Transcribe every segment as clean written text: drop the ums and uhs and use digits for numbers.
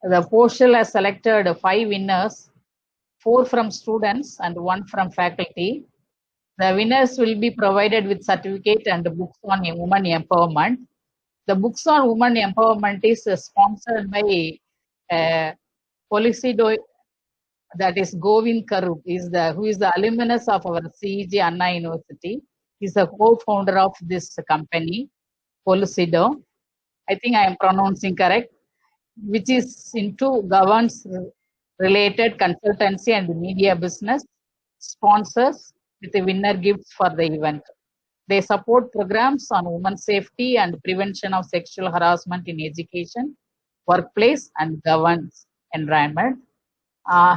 The postal has selected 5 winners, 4 from students and 1 from faculty. The winners will be provided with certificate and books on women empowerment. The books on women empowerment is sponsored by Policido, that is Govind Karup, who is the alumnus of our CEG Anna University. He's the co-founder of this company, Policido. I think I am pronouncing correct, which is into governance related consultancy and media business, sponsors with the winner gifts for the event. They support programs on women's safety and prevention of sexual harassment in education, workplace, and governance environment.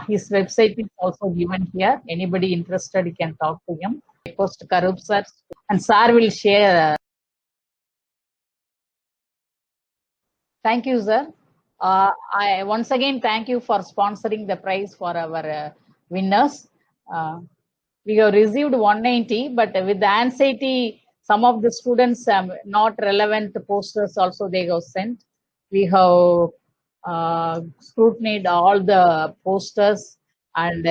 His website is also given here. Anybody interested, you can talk to him. Post Karup sir, and sir will share. Thank you, sir. I once again thank you for sponsoring the prize for our winners. We have received 190, but with the anxiety, some of the students not relevant posters also they have sent. We have scrutinized all the posters, and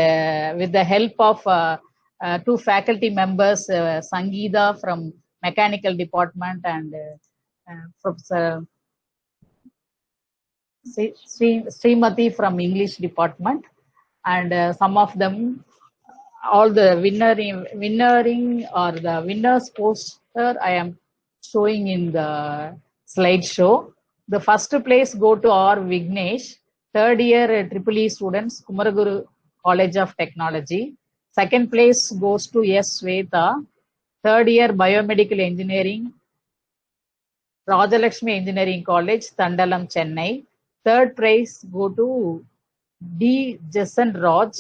with the help of 2 faculty members, Sangeeta from mechanical department and Professor Srimati from English department, and some of them, all the winnering or the winners poster I am showing in the slideshow. The first place go to R. Vignesh, third year Triple E students, Kumaraguru College of Technology. Second place goes to S. Sweta, third year Biomedical Engineering, Rajalakshmi Engineering College, Tandalam, Chennai. Third prize go to D. Jason Raj,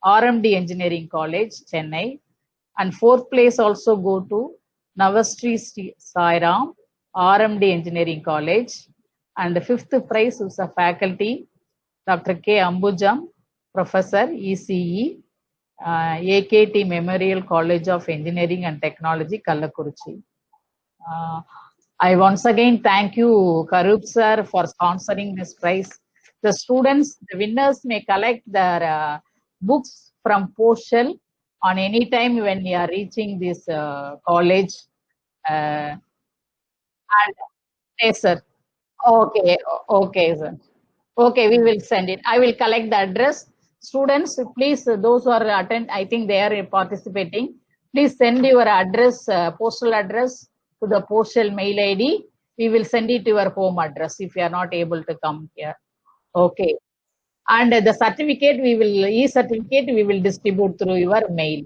RMD Engineering College, Chennai. And fourth place also go to Navastri Sairam, RMD Engineering College. And the fifth prize is a faculty, Dr. K. Ambujam, Professor, ECE, AKT Memorial College of Engineering and Technology, Kallakurichi. I once again thank you, Karup sir, for sponsoring this prize. The students, the winners may collect their books from Postal on any time when you are reaching this college. And yes, sir. Okay, okay, sir. Okay, we will send it. I will collect the address. Students, please, those who are attend, I think they are participating. Please send your address, postal address to the postal mail ID. We will send it to your home address if you are not able to come here. Okay. And the certificate, e-certificate, we will distribute through your mail.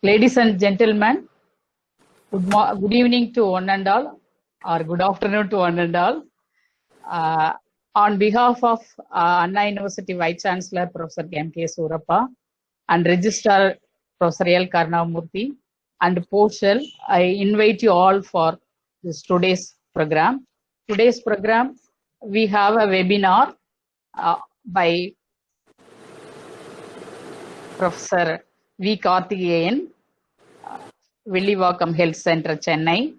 Ladies and gentlemen, good evening to one and all, or good afternoon to one and all. On behalf of Anna University Vice Chancellor Professor M.K. Surappa and Registrar Professor L. Karnamurthy and Postal, I invite you all for today's program. Today's program, we have a webinar by Professor V. Karthikeyan, Villivakkam Health Center, Chennai.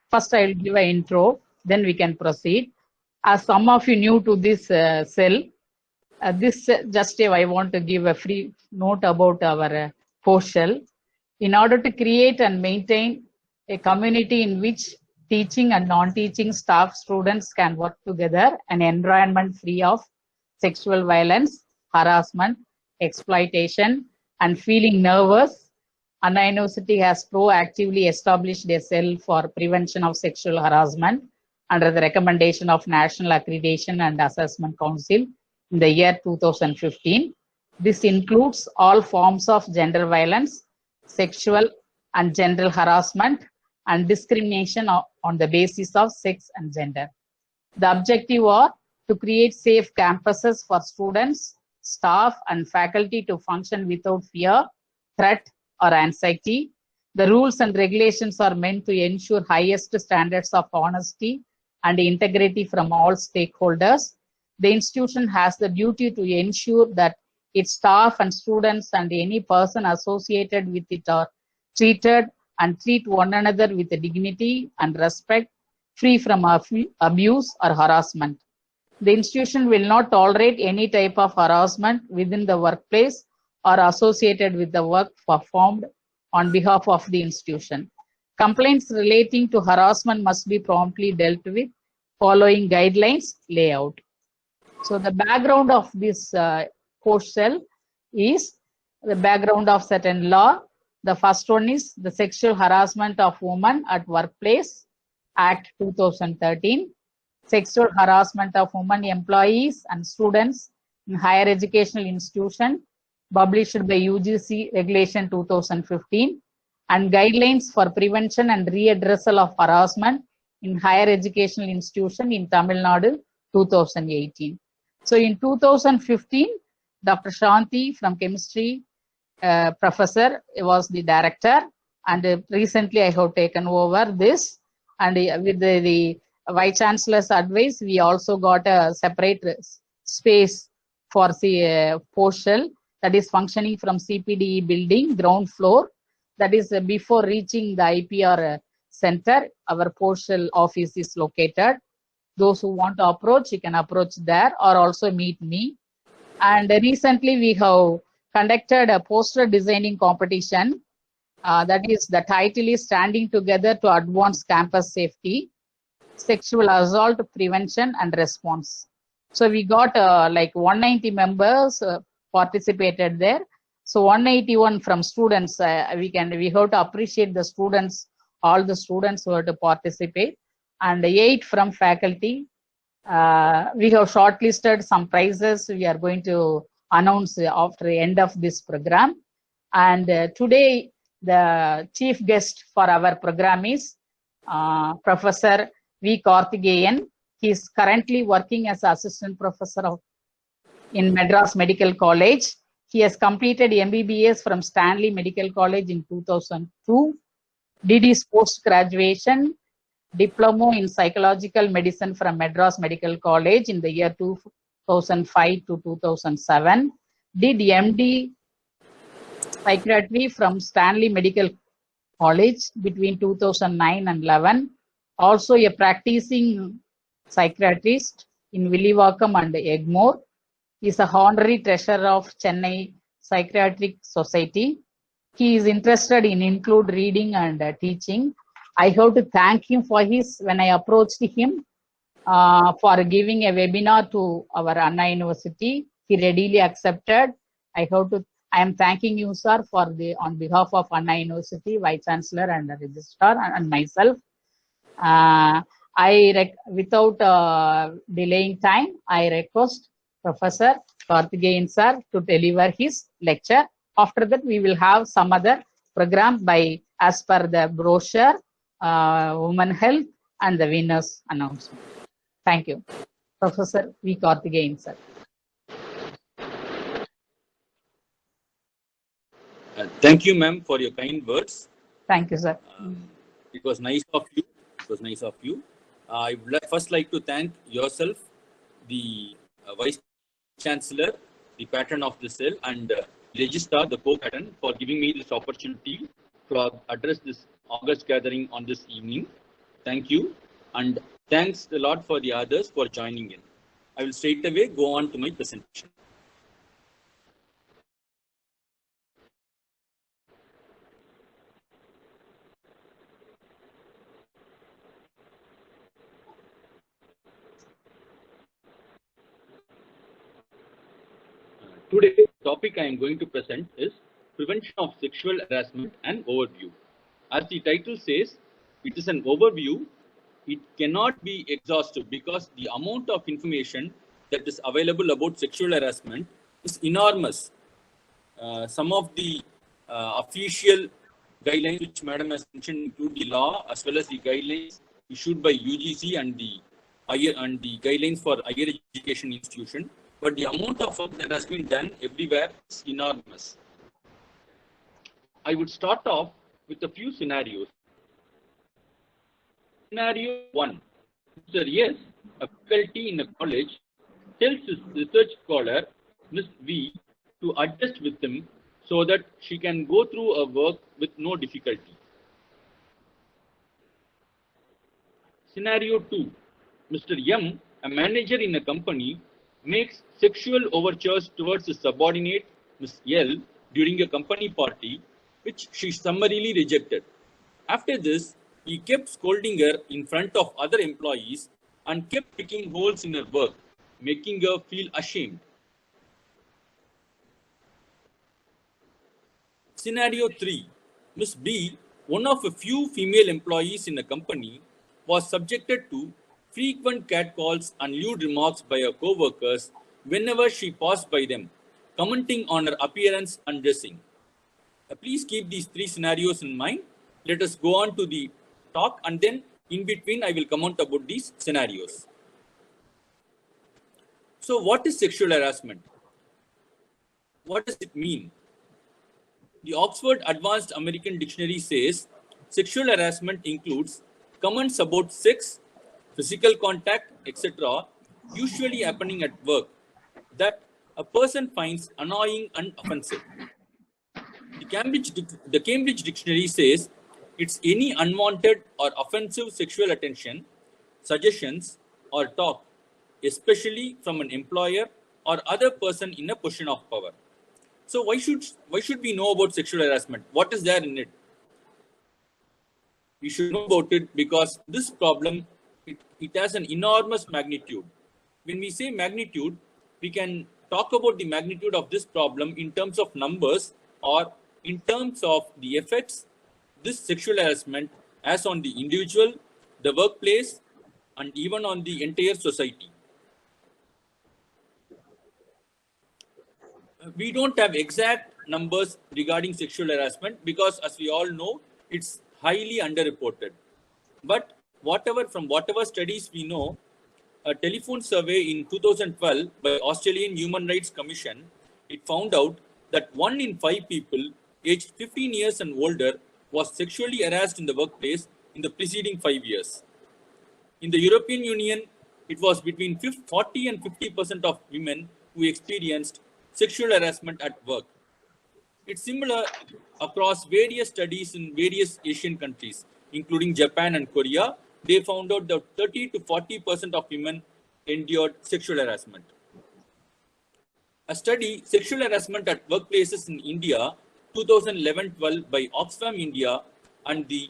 First, I will give an intro, then we can proceed. As some of you new to this cell, I want to give a free note about our Postal. In order to create and maintain a community in which teaching and non-teaching staff students can work together, an environment free of sexual violence, harassment, exploitation, and feeling nervous, Anna University has proactively established a cell for prevention of sexual harassment under the recommendation of National Accreditation and Assessment Council in the year 2015. This includes all forms of gender violence, sexual and gender harassment, and discrimination on the basis of sex and gender. The objective was to create safe campuses for students, staff, and faculty to function without fear, threat, or anxiety. The rules and regulations are meant to ensure highest standards of honesty and integrity from all stakeholders. The institution has the duty to ensure that its staff and students and any person associated with it are treated and treat one another with dignity and respect free from abuse or harassment. The institution will not tolerate any type of harassment within the workplace or associated with the work performed on behalf of the institution. Complaints relating to harassment must be promptly dealt with following guidelines layout. So the background of this post cell is the background of certain law. The first one is the Sexual Harassment of Women at Workplace Act 2013. Sexual harassment of women employees and students in higher educational institution, published by UGC Regulation 2015, and guidelines for prevention and readdressal of harassment in higher educational institution in Tamil Nadu 2018. So in 2015, Dr. Shanti from chemistry professor was the director, and recently I have taken over this, and with the Vice Chancellor's advice, we also got a separate space for the post shell that is functioning from CPDE building, ground floor. That is before reaching the IPR center, our post shell office is located. Those who want to approach, you can approach there or also meet me. And recently we have conducted a poster designing competition. That is, the title is Standing Together to Advance Campus Safety, Sexual Assault Prevention and Response. So we got like 190 members participated there. So 181 from students. We have to appreciate the students, all the students who have to participate, and 8 from faculty. We have shortlisted some prizes. We are going to announce after the end of this program. And today the chief guest for our program is Professor V. Karthikeyan. He is currently working as assistant professor in Madras Medical College. He has completed MBBS from Stanley Medical College in 2002, did his post-graduation diploma in psychological medicine from Madras Medical College in the year 2005 to 2007, did MD psychiatry from Stanley Medical College between 2009 and 11. Also a practicing psychiatrist in Villivakkam and Egmore. He is a honorary treasurer of Chennai Psychiatric Society. He is interested in include reading and teaching. I have to thank him for his, when I approached him for giving a webinar to our Anna University, he readily accepted. I am thanking you, sir, for on behalf of Anna University, Vice Chancellor and the Registrar and myself. Without delaying time, I request Professor Karthikeyan sir to deliver his lecture. After that, we will have some other program by as per the brochure, Women Health and the winners announcement. Thank you. Professor V. Karthikeyan sir. Thank you, ma'am, for your kind words. Thank you, sir. It was nice of you. I would first like to thank yourself, the Vice Chancellor, the patron of the cell, and Registrar, the co-patron, for giving me this opportunity to address this August gathering on this evening. Thank you. And thanks a lot for the others for joining in. I will straight away go on to my presentation. Today, the topic I am going to present is Prevention of Sexual Harassment and Overview. As the title says, it is an overview. It cannot be exhaustive because the amount of information that is available about sexual harassment is enormous. Some of the official guidelines which Madam has mentioned include the law as well as the guidelines issued by UGC and the guidelines for higher education institution. But the amount of work that has been done everywhere is enormous. I would start off with a few scenarios. Scenario 1. Sir, yes, a faculty in a college tells his research scholar, Ms. V, to adjust with him so that she can go through her work with no difficulty. Scenario 2. Mr. M, a manager in a company, makes sexual overtures towards his subordinate, Ms. L, during a company party, which she summarily rejected. After this, he kept scolding her in front of other employees and kept picking holes in her work, making her feel ashamed. Scenario 3. Ms. B, one of a few female employees in a company, was subjected to frequent catcalls and lewd remarks by her co-workers whenever she passed by them, commenting on her appearance and dressing. Please keep these three scenarios in mind. Let us go on to the talk, and then in between I will comment about these scenarios. So what is sexual harassment? What does it mean? The Oxford Advanced American Dictionary says sexual harassment includes comments about sex, physical contact, etc., usually happening at work, that a person finds annoying and offensive. The Cambridge Dictionary says it's any unwanted or offensive sexual attention, suggestions, or talk, especially from an employer or other person in a position of power. So why should we know about sexual harassment? What is there in it? We should know about it because this problem, it has an enormous magnitude. When we say magnitude, we can talk about the magnitude of this problem in terms of numbers or in terms of the effects this sexual harassment has on the individual, the workplace, and even on the entire society. We don't have exact numbers regarding sexual harassment because, as we all know, it's highly underreported. But from whatever studies we know, a telephone survey in 2012 by Australian Human Rights Commission, it found out that 1 in 5 people aged 15 years and older was sexually harassed in the workplace in the preceding 5 years. In the European Union, it was between 40 and 50% of women who experienced sexual harassment at work. It's similar across various studies in various Asian countries, including Japan and Korea. They found out that 30 to 40% of women endured sexual harassment. A study, Sexual Harassment at Workplaces in India, 2011-12 by Oxfam India and the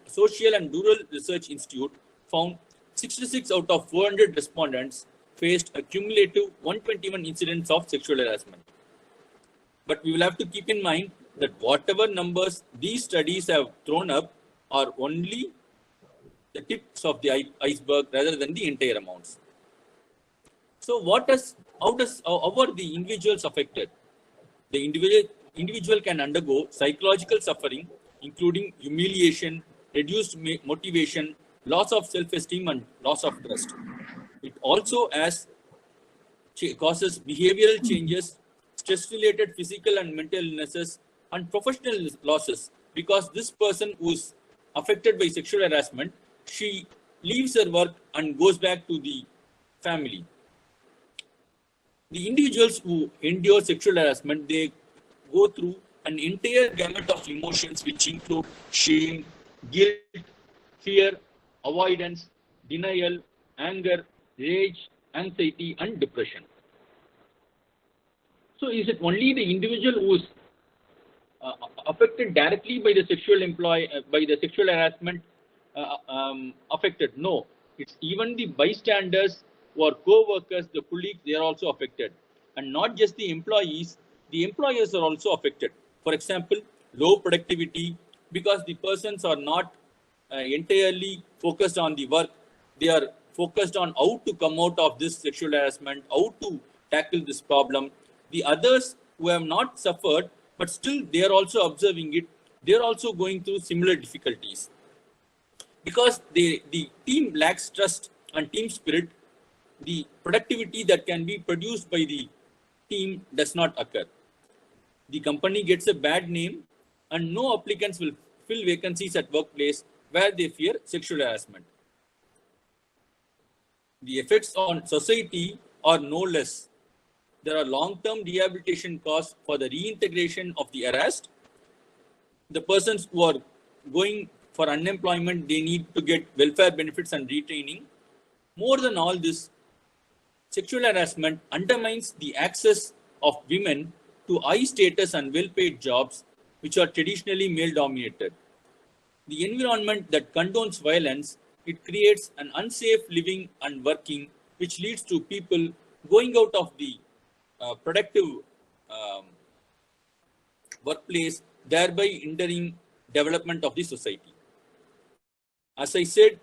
Social and Rural Research Institute found 66 out of 400 respondents faced a cumulative 121 incidents of sexual harassment. But we will have to keep in mind that whatever numbers these studies have thrown up are only the tips of the iceberg rather than the entire amounts. So how are the individuals affected? The individual can undergo psychological suffering, including humiliation, reduced motivation, loss of self-esteem, and loss of trust. It also causes behavioral changes, stress-related physical and mental illnesses, and professional losses, because this person who is affected by sexual harassment, she leaves her work and goes back to the family. The individuals who endure sexual harassment, they go through an entire gamut of emotions which include shame, guilt, fear, avoidance, denial, anger, rage, anxiety, and depression. So is it only the individual who is affected directly by the sexual harassment affected? No, it's even the bystanders who are co-workers, the colleagues, they are also affected. And not just the employees, the employers are also affected. For example, low productivity, because the persons are not entirely focused on the work. They are focused on how to come out of this sexual harassment, how to tackle this problem. The others who have not suffered, but still they are also observing it, they are also going through similar difficulties. Because the team lacks trust and team spirit, the productivity that can be produced by the team does not occur. The company gets a bad name, and no applicants will fill vacancies at workplace where they fear sexual harassment. The effects on society are no less. There are long-term rehabilitation costs for the reintegration of the harassed. The persons who are going for unemployment, they need to get welfare benefits and retraining. More than all this, sexual harassment undermines the access of women to high status and well-paid jobs, which are traditionally male-dominated. The environment that condones violence, it creates an unsafe living and working, which leads to people going out of the productive um, workplace, thereby hindering development of the society. As I said,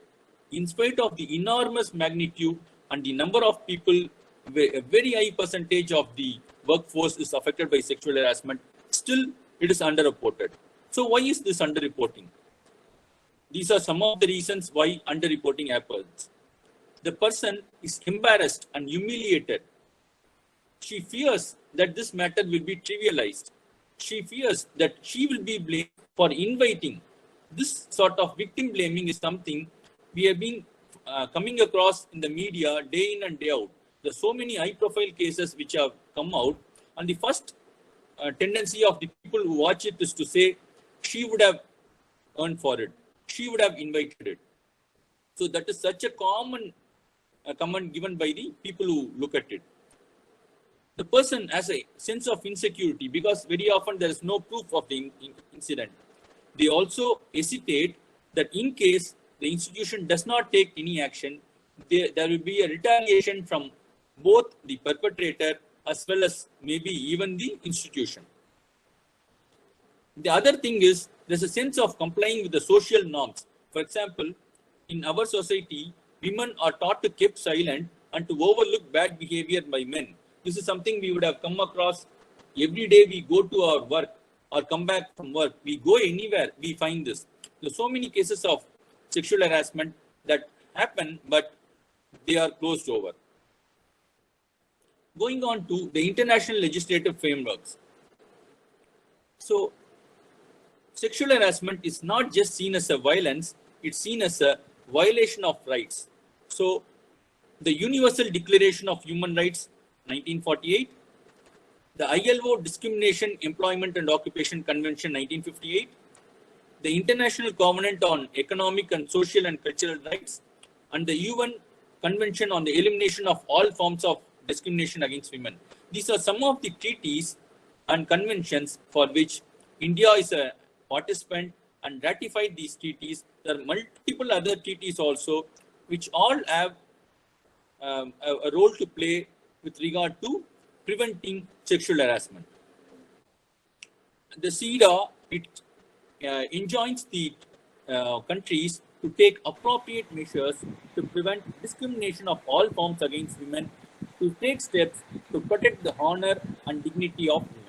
in spite of the enormous magnitude and the number of people, a very high percentage of the workforce is affected by sexual harassment, still it is underreported. So why is this underreporting? These are some of the reasons why underreporting happens. The person is embarrassed and humiliated. She fears that this matter will be trivialized. She fears that she will be blamed for inviting. This sort of victim blaming is something we have been coming across in the media day in and day out. There are so many high profile cases which have come out, and the first tendency of the people who watch it is to say, she would have earned for it. She would have invited it. So that is such a common comment given by the people who look at it. The person has a sense of insecurity because very often there is no proof of the incident. They also hesitate that in case the institution does not take any action, there will be a retaliation from both the perpetrator as well as maybe even the institution. The other thing is there's a sense of complying with the social norms. For example, in our society, women are taught to keep silent and to overlook bad behavior by men. This is something we would have come across every day. We go to our work or come back from work. We go anywhere, we find this. There's so many cases of sexual harassment that happen, but they are closed over. Going on to the international legislative frameworks. So, sexual harassment is not just seen as a violence, it's seen as a violation of rights. So, the Universal Declaration of Human Rights, 1948, the ILO Discrimination, Employment and Occupation Convention, 1958, the International Covenant on Economic and Social and Cultural Rights, and the UN Convention on the Elimination of All Forms of Discrimination against Women. These are some of the treaties and conventions for which India is a participant and ratified these treaties. There are multiple other treaties also, which all have a role to play with regard to preventing sexual harassment. The CEDAW, it enjoins the countries to take appropriate measures to prevent discrimination of all forms against women, to take steps to protect the honor and dignity of women.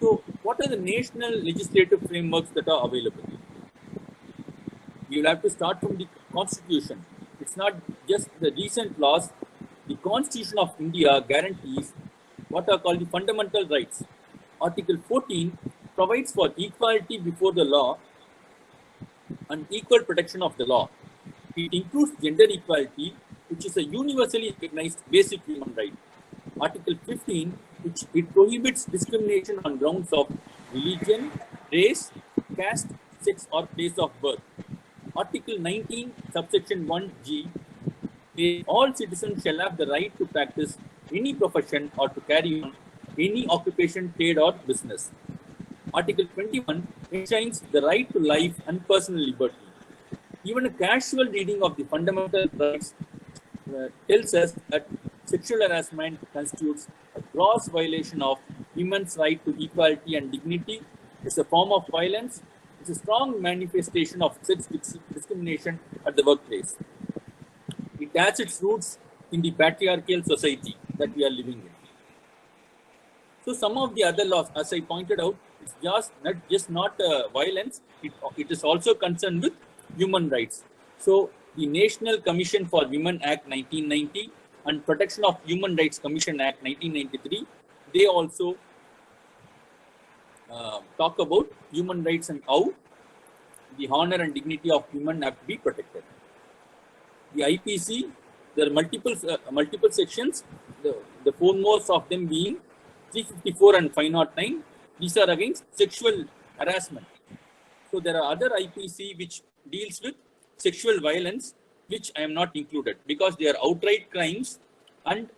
So, what are the national legislative frameworks that are available? You will have to start from the Constitution. It's not just the recent laws. The Constitution of India guarantees what are called the fundamental rights. Article 14 provides for equality before the law and equal protection of the law. It includes gender equality, which is a universally recognized basic human right. Article 15, which it prohibits discrimination on grounds of religion, race, caste, sex, or place of birth. Article 19, subsection 1G, all citizens shall have the right to practice any profession or to carry on any occupation, trade, or business. Article 21 enshrines the right to life and personal liberty. Even a casual reading of the fundamental rights tells us that sexual harassment constitutes a gross violation of women's right to equality and dignity. It's a form of violence. It's a strong manifestation of sex discrimination at the workplace. It has its roots in the patriarchal society that we are living in. So some of the other laws, as I pointed out, it's just not violence. It is also concerned with human rights. So the National Commission for Women Act 1990 and Protection of Human Rights Commission Act 1993, they also talk about human rights and how the honor and dignity of women have to be protected. The IPC, there are multiple sections, the foremost of them being 354 and 509. These are against sexual harassment. So there are other IPC which deals with sexual violence, which I am not included because they are outright crimes and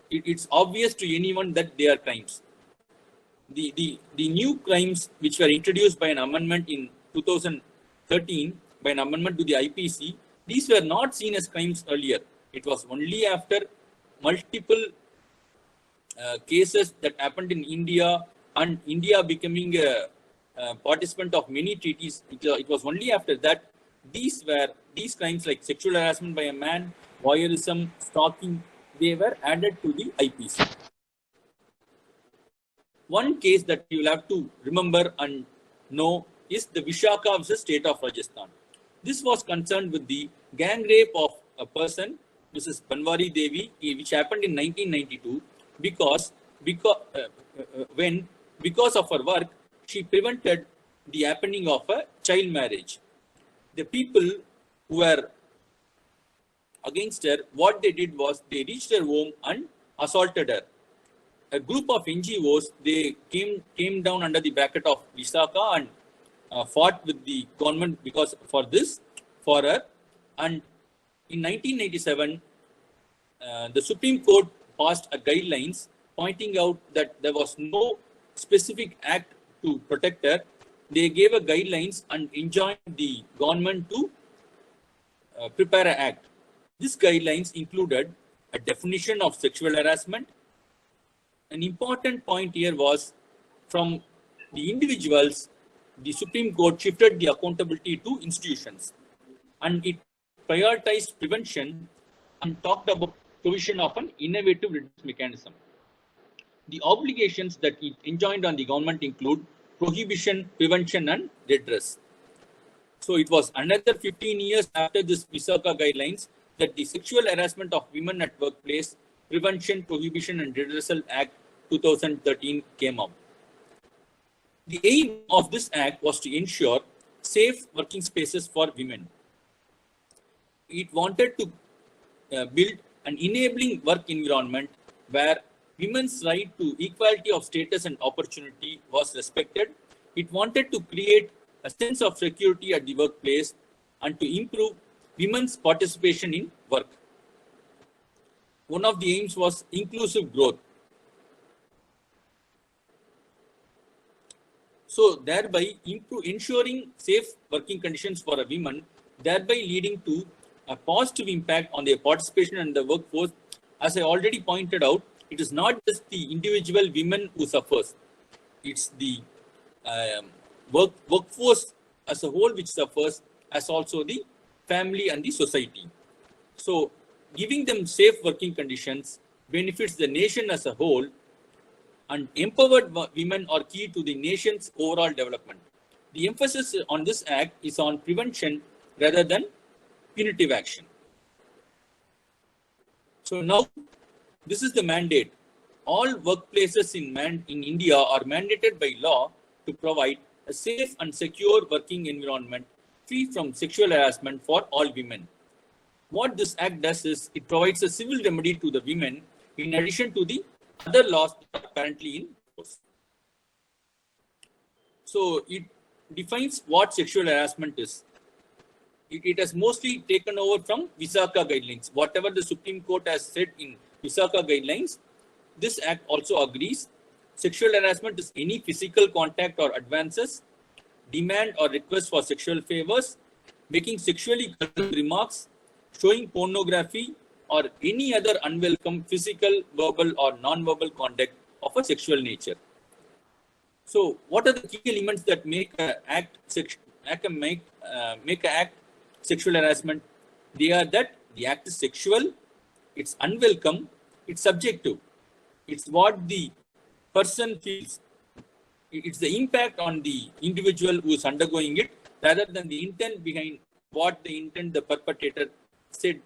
it's obvious to anyone that they are crimes. The new crimes which were introduced by an amendment in 2013 by an amendment to the IPC, these were not seen as crimes earlier. It was only after multiple cases that happened in India and India becoming a participant of many treaties. It was only after that these crimes like sexual harassment by a man, voyeurism, stalking, they were added to the IPC. One case that you will have to remember and know is the Vishaka versus State of Rajasthan. This was concerned with the gang rape of a person, Mrs. Banwari Devi, which happened in 1992 because of her work, she prevented the happening of a child marriage. The people who were against her, what they did was they reached her home and assaulted her. A group of NGOs, they came down under the bracket of Vishaka and fought with the government because for her. And in 1987, the Supreme Court passed a guidelines pointing out that there was no specific act to protect her. They gave a guidelines and enjoined the government to prepare an act. This guidelines included a definition of sexual harassment. An important point here was from the individuals, the Supreme Court shifted the accountability to institutions and it prioritized prevention and talked about provision of an innovative redress mechanism. The obligations that it enjoined on the government include prohibition, prevention, and redress. So it was another 15 years after this Vishaka guidelines that the Sexual Harassment of Women at Workplace Prevention, Prohibition, and Redressal Act 2013 came up. The aim of this act was to ensure safe working spaces for women. It wanted to build an enabling work environment where women's right to equality of status and opportunity was respected. It wanted to create a sense of security at the workplace and to improve women's participation in work. One of the aims was inclusive growth. So thereby ensuring safe working conditions for a woman, thereby leading to a positive impact on their participation in the workforce. As I already pointed out, it is not just the individual women who suffers. It's the workforce as a whole which suffers, as also the family and the society. So giving them safe working conditions benefits the nation as a whole, and empowered women are key to the nation's overall development. The emphasis on this act is on prevention rather than punitive action. So now, this is the mandate. All workplaces in India are mandated by law to provide a safe and secure working environment free from sexual harassment for all women. What this act does is it provides a civil remedy to the women in addition to the other laws that are currently in force. So it defines what sexual harassment is. It has mostly taken over from Vishaka guidelines. Whatever the Supreme Court has said in Vishaka guidelines, this act also agrees. Sexual harassment is any physical contact or advances, demand or request for sexual favors, making sexually colorful remarks, showing pornography, or any other unwelcome physical, verbal, or non-verbal conduct of a sexual nature. So, what are the key elements that make an act sexual harassment? They are that the act is sexual, it's unwelcome, it's subjective, it's what the person feels, it's the impact on the individual who is undergoing it rather than the intent behind what the perpetrator said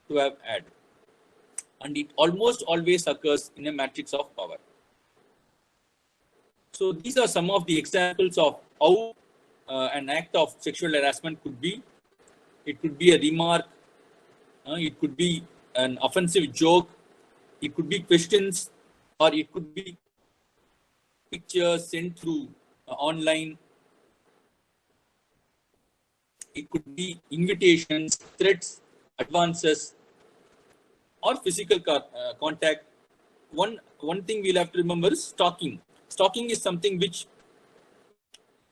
to have had. And it almost always occurs in a matrix of power. So these are some of the examples of how an act of sexual harassment could be. It could be a remark, it could be an offensive joke, it could be questions, or it could be pictures sent through online. it could be invitations, threats, advances, or physical contact. One thing we'll have to remember is stalking. Stalking is something which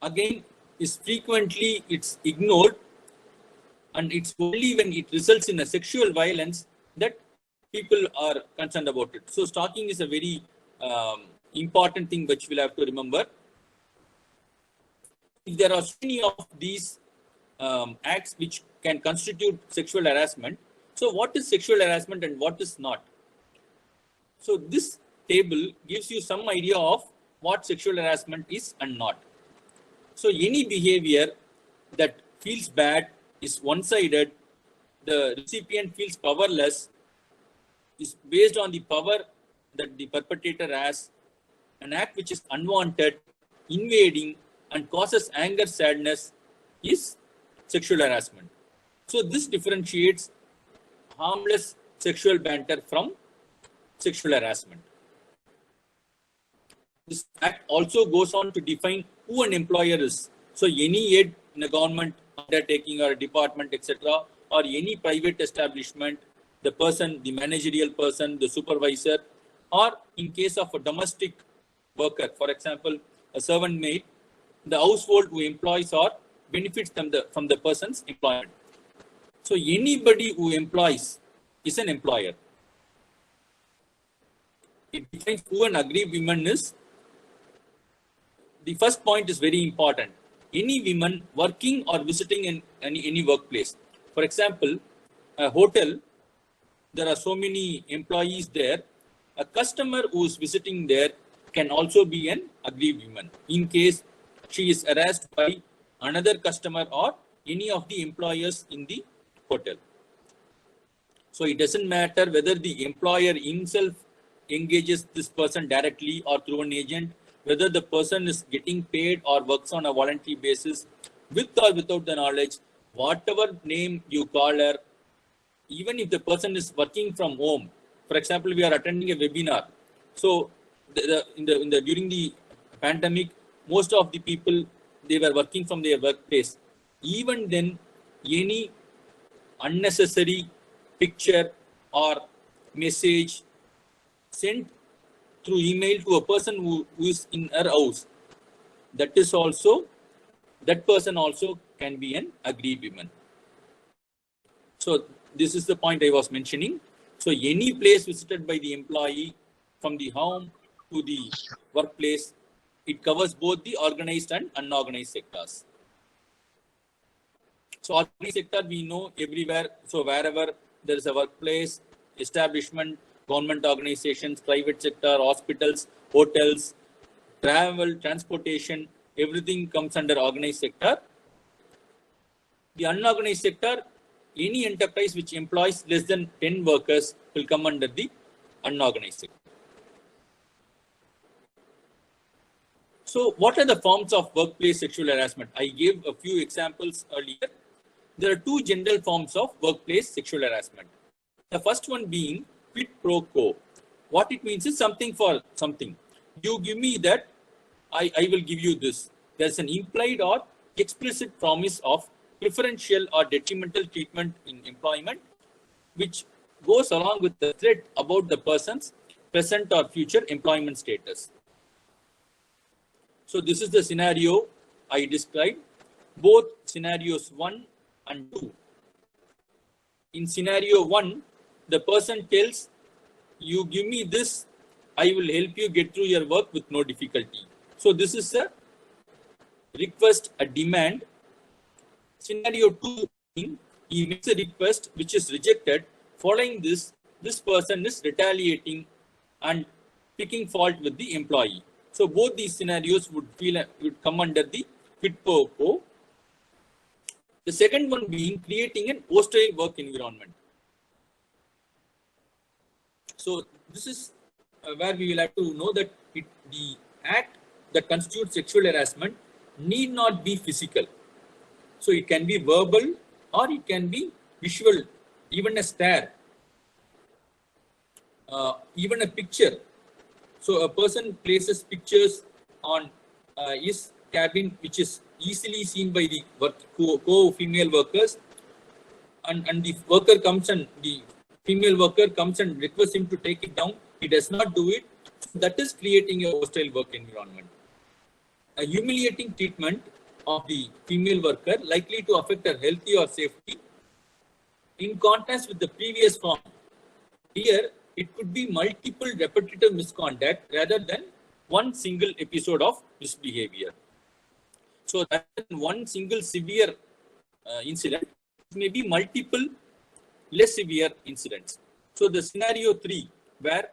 again is frequently it's ignored, and it's only when it results in a sexual violence that people are concerned about it. So stalking is a very important thing which we'll have to remember. If there are many of these acts which can constitute sexual harassment, so what is sexual harassment and what is not? So this table gives you some idea of what sexual harassment is and not. So any behavior that feels bad, is one-sided, the recipient feels powerless, is based on the power that the perpetrator has, an act which is unwanted, invading, and causes anger, sadness is sexual harassment. So this differentiates harmless sexual banter from sexual harassment. This act also goes on to define who an employer is. So any head in a government undertaking or a department, etc., or any private establishment, the person, the managerial person, the supervisor, or in case of a domestic worker, for example, a servant maid, the household who employs or benefits from the person's employment. So anybody who employs is an employer. It defines who an aggrieved woman is. The first point is very important. Any woman working or visiting in any workplace. For example, a hotel, there are so many employees there. A customer who is visiting there can also be an aggrieved woman in case she is harassed by another customer or any of the employers in the hotel. So it doesn't matter whether the employer himself engages this person directly or through an agent, whether the person is getting paid or works on a voluntary basis, with or without the knowledge, whatever name you call her, even if the person is working from home. For example, we are attending a webinar. So during the pandemic, most of the people, they were working from their workplace. Even then, any unnecessary picture or message sent through email to a person who is in her house, that person also can be an aggrieved woman. So this is the point I was mentioning. So any place visited by the employee from the home to the workplace, it covers both the organized and unorganized sectors. So organized sector we know everywhere. So wherever there is a workplace, establishment, government organizations, private sector, hospitals, hotels, travel, transportation, everything comes under organized sector. The unorganized sector, any enterprise which employs less than 10 workers will come under the unorganized sector. So what are the forms of workplace sexual harassment? I gave a few examples earlier. There are two general forms of workplace sexual harassment. The first one being quid pro quo. What it means is something for something. You give me that, I will give you this. There's an implied or explicit promise of preferential or detrimental treatment in employment, which goes along with the threat about the person's present or future employment status. So this is the scenario I described, both scenarios 1 and 2. In scenario 1, the person tells, you give me this, I will help you get through your work with no difficulty. So this is a request, a demand. Scenario 2, he makes a request which is rejected. Following this person is retaliating and picking fault with the employee. So both these scenarios would come under the quid pro quo. The second one being creating an hostile work environment. So this is where we will have to know that the act that constitutes sexual harassment need not be physical. So it can be verbal or it can be visual, even a stare, even a picture. So a person places pictures on his cabin which is easily seen by the co-female workers, and the worker comes and the female worker comes and requests him to take it down. He does not do it. So that is creating a hostile work environment. A humiliating treatment of the female worker likely to affect her health or safety. In contrast with the previous form, here it could be multiple repetitive misconduct rather than one single episode of misbehavior. So rather than one single severe incident, it may be multiple less severe incidents. So the scenario 3, where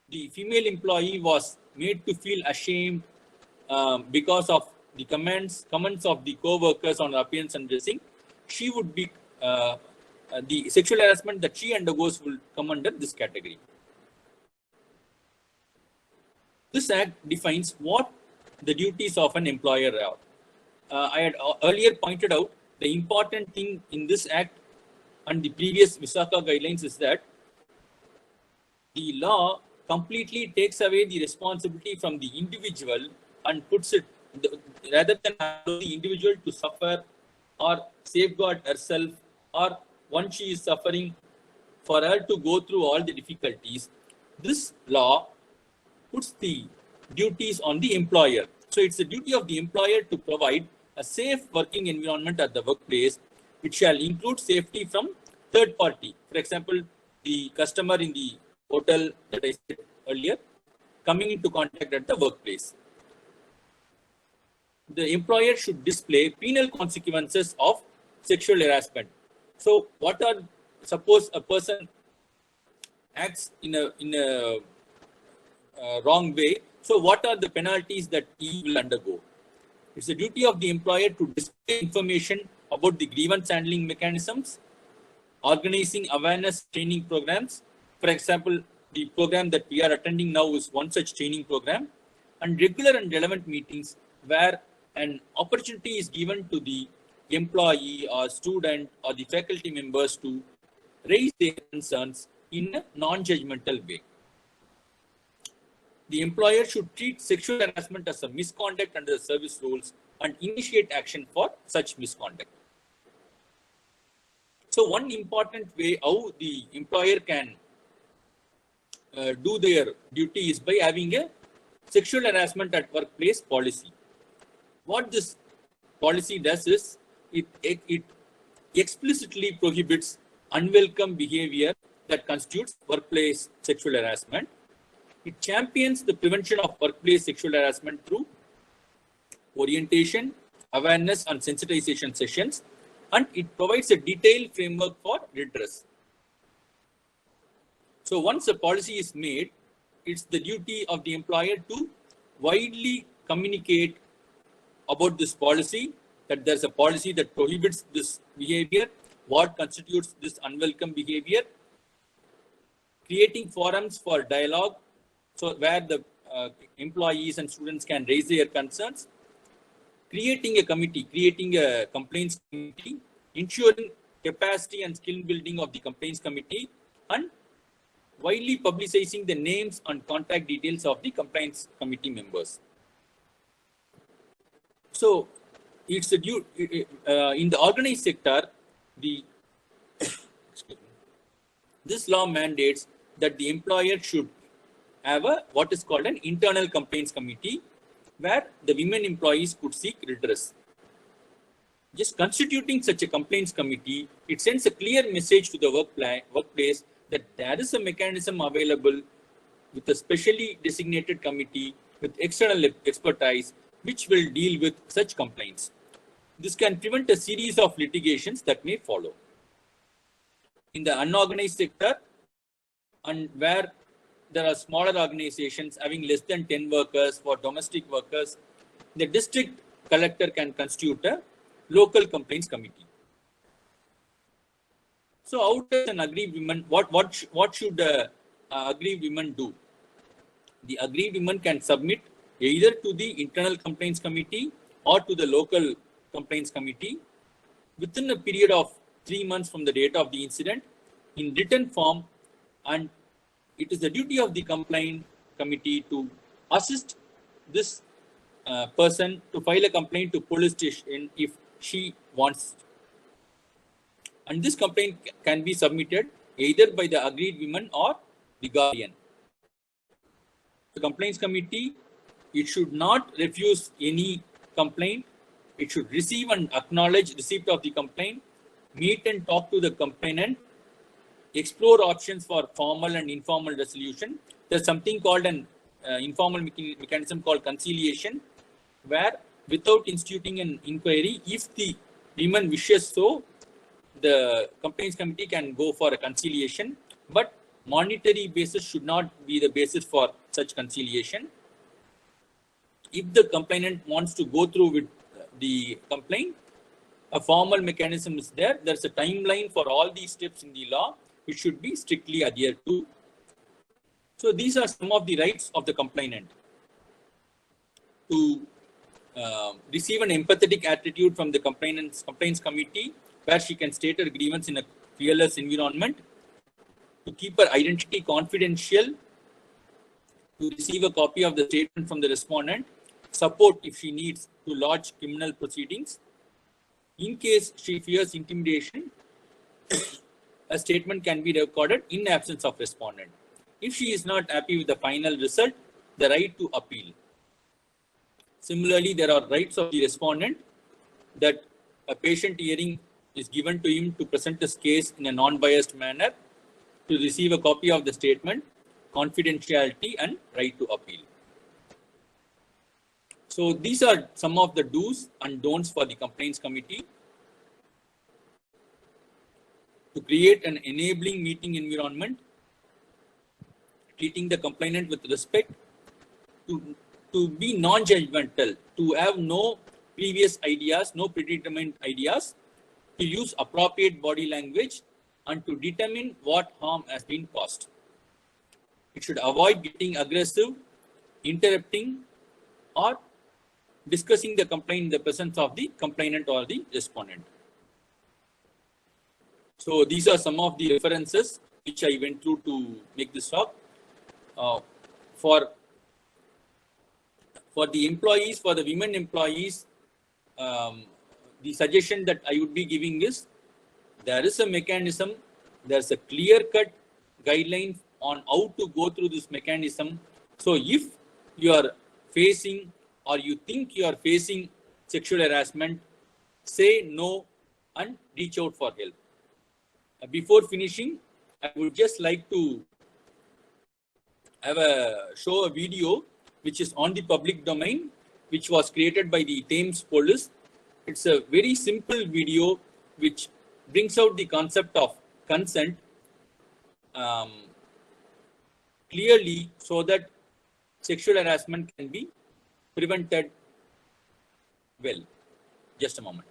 the female employee was made to feel ashamed because of the comments of the co-workers on her appearance and dressing, she would be the sexual harassment that she undergoes will come under this category. This act defines what the duties of an employer are. I had earlier pointed out the important thing in this act and the previous Visaka guidelines is that the law completely takes away the responsibility from the individual and puts it, rather than allow the individual to suffer or safeguard herself, or once she is suffering, for her to go through all the difficulties, this law puts the duties on the employer. So it's the duty of the employer to provide a safe working environment at the workplace, which shall include safety from third party. For example, the customer in the hotel that I said earlier, coming into contact at the workplace. The employer should display penal consequences of sexual harassment. So what are, suppose a person acts in a wrong way, so what are the penalties that he will undergo? It's the duty of the employer to display information about the grievance handling mechanisms, organizing awareness training programs. For example, the program that we are attending now is one such training program, and regular and relevant meetings where an opportunity is given to the employee or student or the faculty members to raise their concerns in a non-judgmental way. The employer should treat sexual harassment as a misconduct under the service rules and initiate action for such misconduct. So one important way how the employer can do their duty is by having a sexual harassment at workplace policy. What this policy does is it explicitly prohibits unwelcome behavior that constitutes workplace sexual harassment. It champions the prevention of workplace sexual harassment through orientation, awareness, and sensitization sessions, and it provides a detailed framework for redress. So once a policy is made, it's the duty of the employer to widely communicate about this policy, that there's a policy that prohibits this behavior, what constitutes this unwelcome behavior, creating forums for dialogue, so where the employees and students can raise their concerns, creating a committee, creating a complaints committee, ensuring capacity and skill building of the complaints committee, and widely publicizing the names and contact details of the complaints committee members. So it's a due in the organized sector, this law mandates that the employer should have what is called an internal complaints committee, where the women employees could seek redress. Just constituting such a complaints committee, it sends a clear message to the workplace that there is a mechanism available with a specially designated committee with external expertise which will deal with such complaints. This can prevent a series of litigations that may follow. In the unorganized sector, and where there are smaller organizations having less than 10 workers for domestic workers, the district collector can constitute a local complaints committee. So how does an aggrieved woman, what should aggrieved women do? The aggrieved women can submit either to the internal complaints committee or to the local complaints committee within a period of 3 months from the date of the incident in written form, and it is the duty of the complaint committee to assist this person to file a complaint to police station if she wants. And this complaint can be submitted either by the agreed woman or the guardian. The complaints committee, it should not refuse any complaint. It should receive and acknowledge receipt of the complaint, meet and talk to the complainant, explore options for formal and informal resolution. There's something called an informal mechanism called conciliation, where without instituting an inquiry, if the woman wishes so, the complaints committee can go for a conciliation, but monetary basis should not be the basis for such conciliation. If the complainant wants to go through with the complaint, a formal mechanism is there. There's a timeline for all these steps in the law, which should be strictly adhered to. So these are some of the rights of the complainant: to receive an empathetic attitude from the complaints committee, where she can state her grievance in a fearless environment, to keep her identity confidential, to receive a copy of the statement from the respondent, support if she needs to lodge criminal proceedings. In case she fears intimidation, a statement can be recorded in absence of respondent. If she is not happy with the final result, the right to appeal. Similarly, there are rights of the respondent, that a patient hearing is given to him to present his case in a non-biased manner, to receive a copy of the statement, confidentiality, and right to appeal. So these are some of the do's and don'ts for the complaints committee. To create an enabling meeting environment, treating the complainant with respect, to be non-judgmental, to have no previous ideas, no predetermined ideas, to use appropriate body language, and to determine what harm has been caused. It should avoid getting aggressive, interrupting, or discussing the complaint in the presence of the complainant or the respondent. So these are some of the references which I went through to make this talk. For the employees, for the women employees, the suggestion that I would be giving is, there is a mechanism, there's a clear-cut guideline on how to go through this mechanism. So if you are facing, or you think you are facing sexual harassment, say no and reach out for help. Before finishing, I would just like to show a video which is on the public domain, which was created by the Thames Police. It's a very simple video which brings out the concept of consent clearly, so that sexual harassment can be prevented well. Just a moment.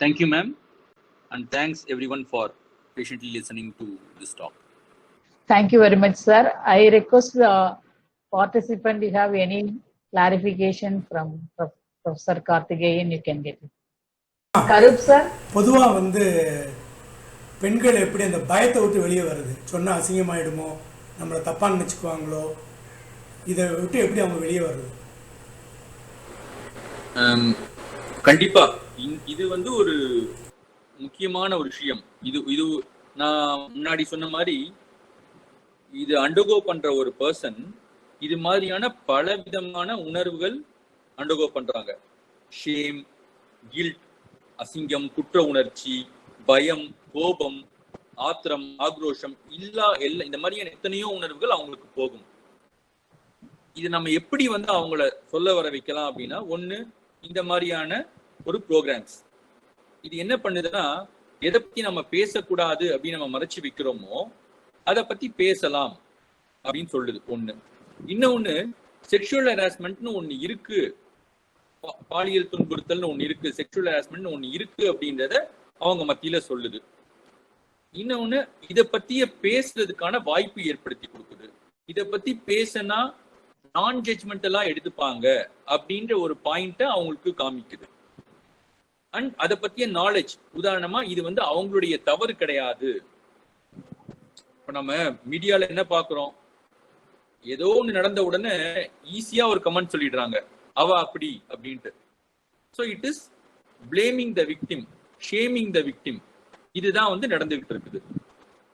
Thank you, ma'am. And thanks everyone for patiently listening to this talk. Thank you very much, sir. I request the participant, you have any clarification from Professor Karthikeyan, you can get it. Karup, sir? பொதுவாக வந்து பெண்கள் எப்படி அந்த பயத்தை விட்டு வெளியே வருது, சொன்னால் அசிங்கமாயிடுமோ, நம்மளை தப்பாக நினச்சிக்குவாங்களோ, இதை விட்டு எப்படி அவங்க வெளியே வருது? கண்டிப்பா இது வந்து ஒரு முக்கியமான ஒரு விஷயம். இது நான் முன்னாடி சொன்ன மாதிரி இது அண்டர்கோ பண்ற ஒரு பர்சன் இது மாதிரியான பல விதமான உணர்வுகள் அண்டர்கோ பண்றாங்க. ஷேம், கில்ட், அசிங்கம், குற்ற உணர்ச்சி, பயம், கோபம், ஆத்திரம், ஆக்ரோஷம் எல்லாம் இந்த மாதிரியான எத்தனையோ உணர்வுகள் அவங்களுக்கு போகும். இது நம்ம எப்படி வந்து அவங்கள சொல்ல வர வைக்கலாம் அப்படின்னா, ஒண்ணு இந்த மாதிரியான ஒரு ப்ரோக்ராம்ஸ். இது என்ன பண்ணுதுன்னா, எதை பத்தி நம்ம பேசக்கூடாது அப்படின்னு நம்ம மறைச்சு வைக்கிறோமோ அதை பத்தி பேசலாம் அப்படின்னு சொல்லுது ஒண்ணு. இன்னொன்னு, செக்ஷுவல் ஹராஸ்மெண்ட்னு ஒண்ணு இருக்கு, பாலியல் துன்புறுத்தல்னு ஒண்ணு இருக்கு, செக்ஷுவல் ஹராஸ்மெண்ட் ஒண்ணு இருக்கு அப்படின்றத அவங்க மத்தியில சொல்லுது. இன்னொன்னு, இதை பத்திய பேசுறதுக்கான வாய்ப்பு ஏற்படுத்தி கொடுக்குது. இதை பத்தி பேசினா நான் ஜட்ஜ்மெண்டலா எடுத்துப்பாங்க அப்படின்ற ஒரு பாயிண்ட அவங்களுக்கு காமிக்குது. அண்ட் அதை பத்திய நாலேஜ், உதாரணமா இது வந்து அவங்களுடைய தவறு கிடையாது. இப்ப நம்ம மீடியால என்ன பாக்குறோம், ஏதோ ஒண்ணு நடந்த உடனே ஈஸியா ஒரு கமெண்ட் சொல்லிடுறாங்க, அவ அப்படி அப்படின்ட்டு. So it is blaming the victim, shaming the victim. இதுதான் வந்து நடந்துகிட்டு இருக்குது.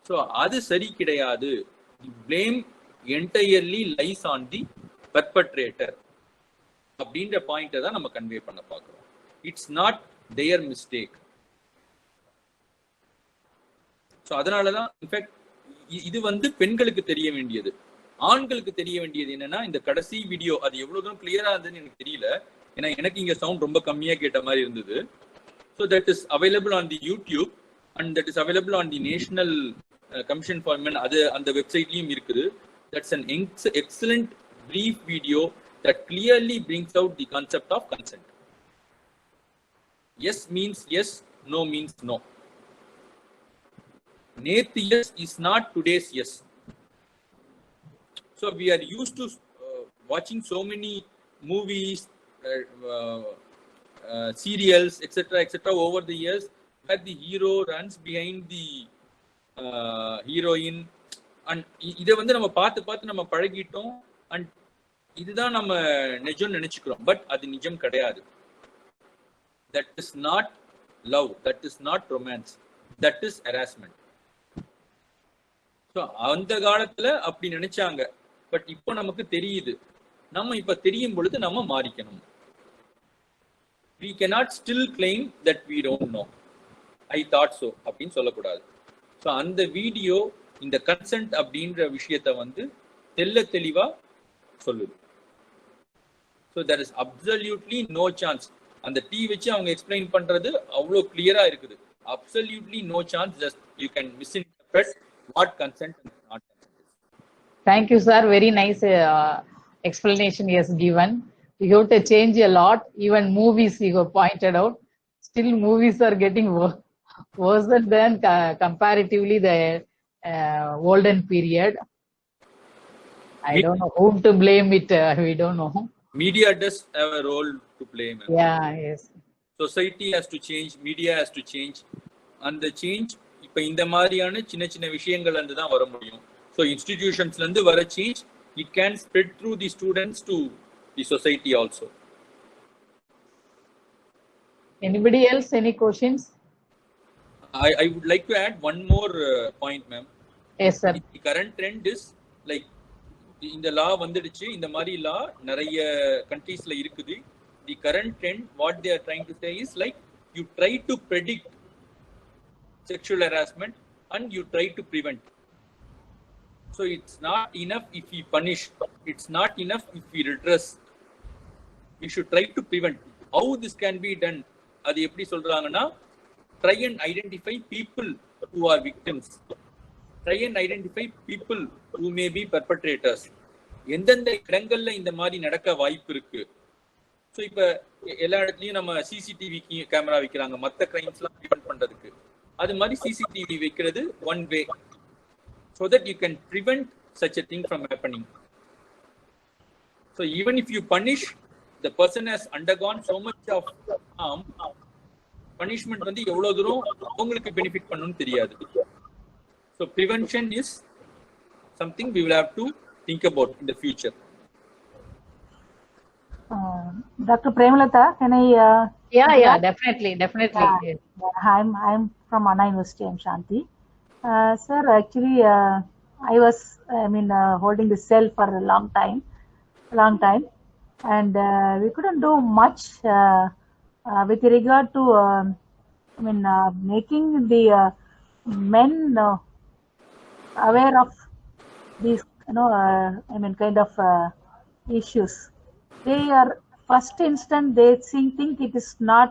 ஸோ அது சரி கிடையாது. Blame entirely lies on the perpetrator அப்படின்ற பாயிண்ட்டை தான் நம்ம கன்வே பண்ண பார்க்கிறோம். It's not their mistake. So அதனாலதான் இன்ஃபேக்ட் இது வந்து பெண்களுக்கு தெரிய வேண்டியது. ஆண்களுக்கு தெரிய வேண்டியது என்னன்னா, இந்த கடைசி வீடியோ அது எவ்வளவு தூரம் கிளியரா இருந்ததுன்னு எனக்கு தெரியல, ஏன்னா எனக்கு இங்க சவுண்ட் ரொம்ப கம்மியா கேட்ட மாதிரி இருந்தது. So that is available on the YouTube and that is available on the national commission for women, அது அந்த வெப்சைட்லயும் இருக்குது. That's an excellent brief video that clearly brings out the concept of consent. Yes means yes, no means no. நேத்து yes is not today's yes. So we are used to watching so many movies, serials, etc. over the years, where the hero runs behind the heroine, and இதை வந்து நம்ம பார்த்து நம்ம பழகிட்டோம். And இதுதான் நம்ம நிஜம் நினைச்சுக்கிறோம், பட் அது நிஜம் கிடையாது. That is not love, that is not romance, that is harassment. So அந்த காலத்துல அப்படி நினைச்சாங்க, பட் இப்போ நமக்கு தெரியுது. நம்ம இப்ப தெரியும் பொழுது நம்ம மாறிக்கணும். We cannot still claim that we don't know. I thought so அப்படின்னு சொல்லக்கூடாது. ஸோ அந்த வீடியோ இந்த கன்சென்ட் அப்படின்ற விஷயத்த வந்து தெளிவா சொல்லுது. So there is absolutely no chance. அந்த டீ வச்சு அவங்க எக்ஸ்பிளைன் பண்றது அவ்வளோ கிளியரா இருக்குது. Absolutely no chance. Just you can misinterpret what consent and not consent is. Thank you, sir. Very nice explanation he has given. We have to change a lot. Even movies you have pointed out. Still movies are getting worse than comparatively the olden period. I don't know whom to blame it. We don't know. Media does have a role to play. Yeah, yes. Society has to change, media has to change. And the change, இப்ப இந்த மாதிரியான சின்ன விஷயங்கள்ல இருந்து தான் வர முடியும். So institutionsல இருந்து வர change, it can spread through the students to the society also. Anybody else? Any questions? I would like to add one more point, ma'am. Yes, sir. The current trend is like இந்த லா வந்துடுச்சு, இந்த மாதிரி லா நிறைய கண்ட்ரீஸ்ல இருக்குது. The current trend, what they are trying to say is like you try to predict sexual harassment and you try to prevent. So it's not enough if we punish, it's not enough if we redress. We should try to prevent. How this can be done? அது எப்படி சொல்றாங்கன்னா, try and identify people who are victims. Try and identify people who may be perpetrators. எந்தெந்த இடங்கள்ல இந்த மாதிரி நடக்க வாய்ப்பு இருக்கு, ஸோ இப்போ எல்லா இடத்துலையும் நம்ம சிசிடிவி கேமரா வைக்கிறாங்க மற்ற கிரைம்ஸ்லாம் ப்ரிவென்ட் பண்ணுறதுக்கு. அது மாதிரி சிசிடிவி வைக்கிறது one way, so that you can prevent such a thing from happening. So even if you punish, the person has undergone so much of harm, punishment வந்து எவ்வளவு தூரம் அவங்களுக்கு பெனிஃபிட் பண்ணணும்னு தெரியாது. So prevention is something we will have to think about in the future. Dr. Premalata, can I? Yeah, definitely. I'm from Anna University. I'm Shanti. Sir, actually, I was, holding the cell for a long time, and we couldn't do much with regard to, making the men aware of these, kind of issues. They are first instant they think it is not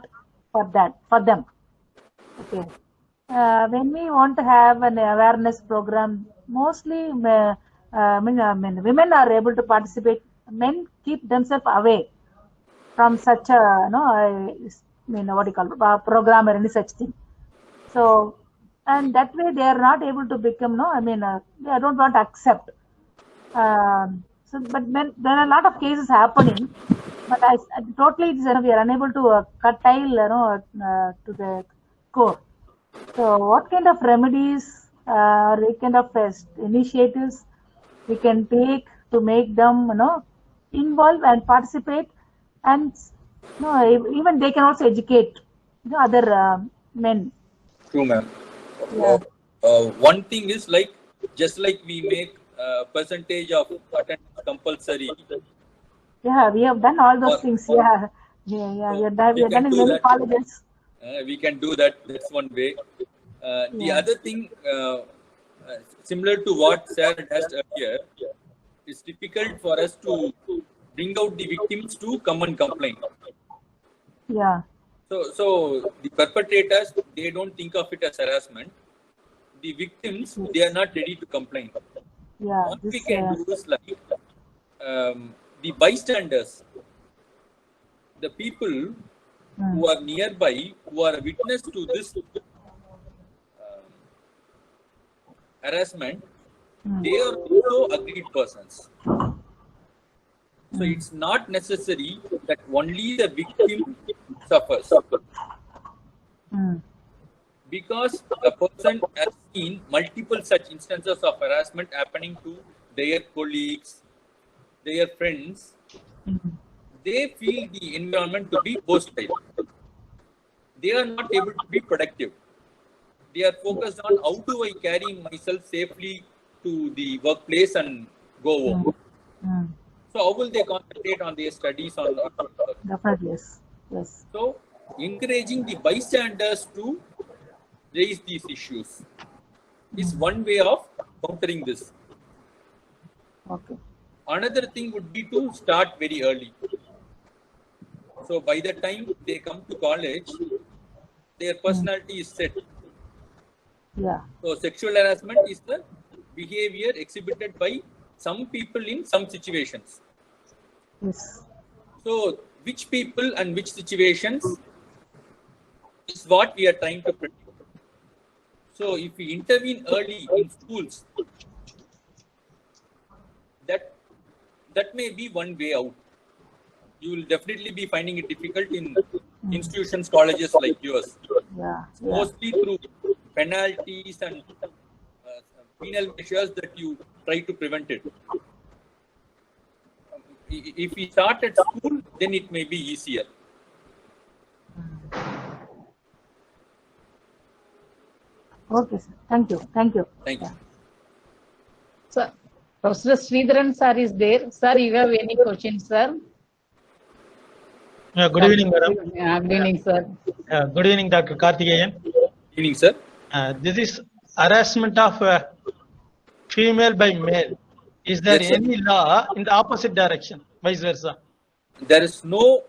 for them. Okay. When we want to have an awareness program, mostly women are able to participate. Men keep themselves away from such a program or any such thing. So, and that way they are not able to become they don't want to accept. But then there are a lot of cases happening, but totally we are unable to curtail to the core. So what kind of remedies or what kind of initiatives we can take to make them involve and participate, and even they can also educate other men. True, ma'am. Yeah. One thing is just like we make percentage of attendance compulsory. Yeah, we have done all those things. Yeah, we have done in many colleges. We can do that. That's one way. The other thing, similar to what Sarah asked earlier, it's difficult for us to bring out the victims to come and complain. Yeah. So the perpetrators, they don't think of it as harassment. The victims, they are not ready to complain. Yeah. What we can do is the bystanders, the people who are nearby, who are a witness to this harassment, they are also agreed persons. So it's not necessary that only the victim suffers. Because a person has seen multiple such instances of harassment happening to their colleagues, their friends, they feel the environment to be hostile. They are not able to be productive. They are focused on how do I carry myself safely to the workplace and go home. So how will they concentrate on their studies? Definitely, yes. So encouraging the bystanders to raise these issues is one way of countering this. Okay. Another thing would be to start very early. So by the time they come to college, their personality is set. Yeah. So sexual harassment is the behavior exhibited by some people in some situations. Yes. So which people and which situations is what we are trying to predict. So if we intervene early in schools, that may be one way out. You will definitely be finding it difficult in institutions, colleges like yours. Yeah. Mostly through penalties and penal measures that you try to prevent it. If we start at school, then it may be easier. Okay, sir. Thank you. Thank you. Sir, Professor Sridharan sir is there. Sir, you have any questions, sir? Good evening, madam. Good evening, sir. Good evening, Dr. Karthikeyan. Good evening, sir. This is harassment of female by male. Is there any law in the opposite direction, vice versa? There is no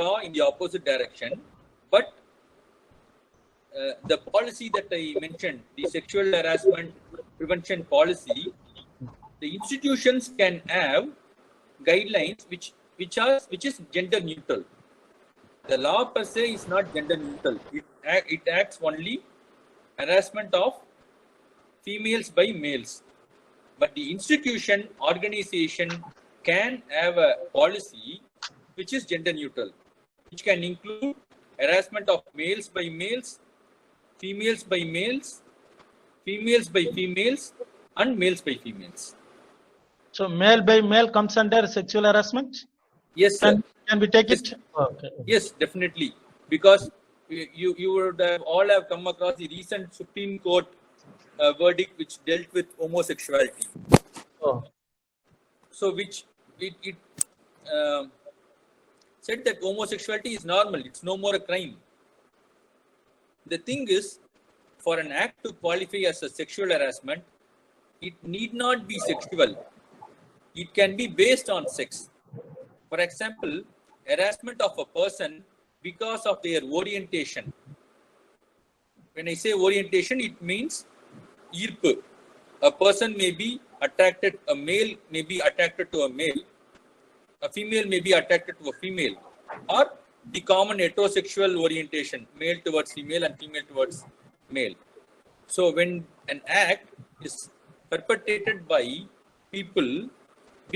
law in the opposite direction, but the policy that I mentioned, the sexual harassment prevention policy, the institutions can have guidelines which which is gender neutral. The law per se is not gender neutral. It acts only harassment of females by males. But the institution, organization can have a policy which is gender neutral, which can include harassment of males by males, females by males, females by females, and males by females. So male by male comes under sexual harassment? Yes, sir. Can we take it? Okay. Yes, definitely. Because you would have all have come across the recent Supreme Court verdict which dealt with homosexuality. Oh. So which it said that homosexuality is normal. It's no more a crime. The thing is, for an act to qualify as a sexual harassment, it need not be sexual. It can be based on sex. For example, harassment of a person because of their orientation. When I say orientation, it means ஈர்ப்பு. A person may be attracted, a male may be attracted to a male, a female may be attracted to a female, or the common heterosexual orientation, male towards female and female towards male. So when an act is perpetrated by people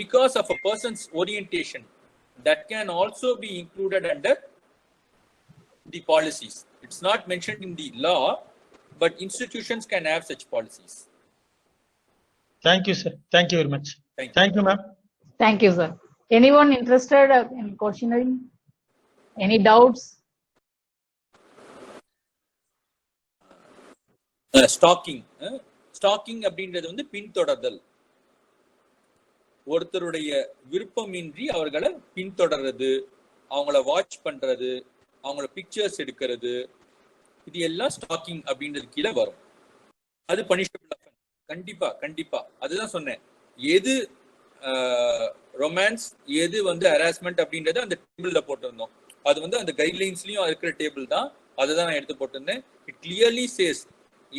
because of a person's orientation, that can also be included under the policies. It's not mentioned in the law, but institutions can have such policies. Thank you, sir. Thank you very much. Thank you, ma'am. Thank you, sir. Anyone interested in questioning? Any doubts? Stalking. Stalking அப்படின்றது வந்து பின்தொடர்தல். ஒருத்தருடைய விருப்பமின்றி அவர்களை பின்தொடர்றது, அவங்கள watch பண்றது, அவங்கள pictures எடுக்கிறது, இது எல்லாம் ஸ்டாக்கிங் அப்படின்றது கீழே வரும். அது பனிஷபிள் அஃபென்ஸ். கண்டிப்பா கண்டிப்பா அதுதான் சொன்னேன். எது ரொமான்ஸ், எது வந்து ஹராஸ்மெண்ட் அப்படின்றத அந்த டேபிள்ல போட்டிருந்தோம். அது வந்து அந்த கைட்லைன்ஸ்லயும் இருக்கிற டேபிள் தான், அதை தான் நான் எடுத்து போட்டிருந்தேன். It clearly says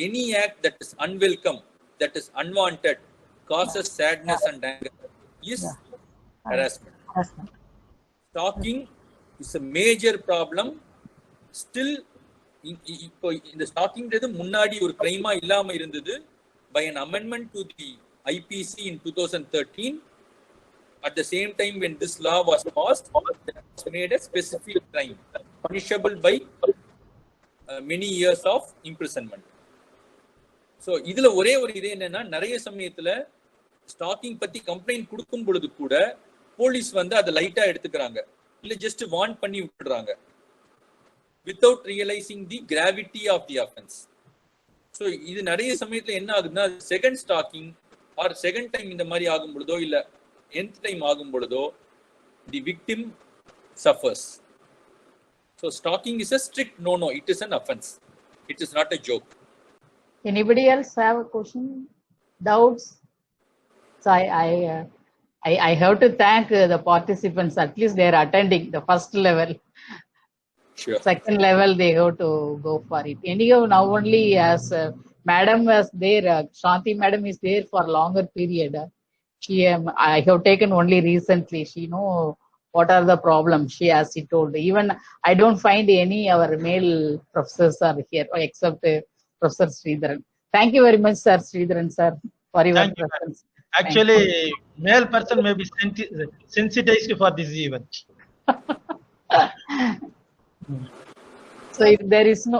any act that is unwelcome, that is unwanted, causes sadness and anger is harassment. Stalking is a major problem. Still, இப்போ இந்த ஸ்டாக்கிங்கிறது முன்னாடி ஒரு கிரைமா இல்லாம இருந்தது. By an amendment to the IPC in 2013, at the same time when this law was passed, it was made a specific crime, punishable by many years of imprisonment. So இதுல ஒரே ஒரு இது என்னன்னா, நிறைய சமயத்துல ஸ்டாக்கிங் பத்தி கம்ப்ளைண்ட் கொடுக்கும் பொழுது கூட போலீஸ் வந்து அதை லைட்டா எடுத்துக்கிறாங்க, இல்ல ஜஸ்ட் வார்ன் பண்ணி விட்டுறாங்க, without realizing the gravity of the offence. So இது நிறைய சமயத்துல என்ன ஆகுதுன்னா, second stalking or second time இந்த மாதிரி ஆகும் பொழுதோ இல்ல nth டைம் ஆகும் பொழுதோ the victim suffers. So stalking is a strict no, it is an offense, it is not a joke. Anybody else have a question, doubts? So I have to thank the participants. At least they are attending the first level. Sure. Second level they have to go for it. Anyhow, now only as Madam was there, Shanti Madam is there for longer period. I have taken only recently. She know what are the problems. She told. Even I don't find any our male professors are here except Professor Sridharan. Thank you very much, Sir Sridharan, sir, for your presence. Actually, male person may be sensitized for this event. So if there is no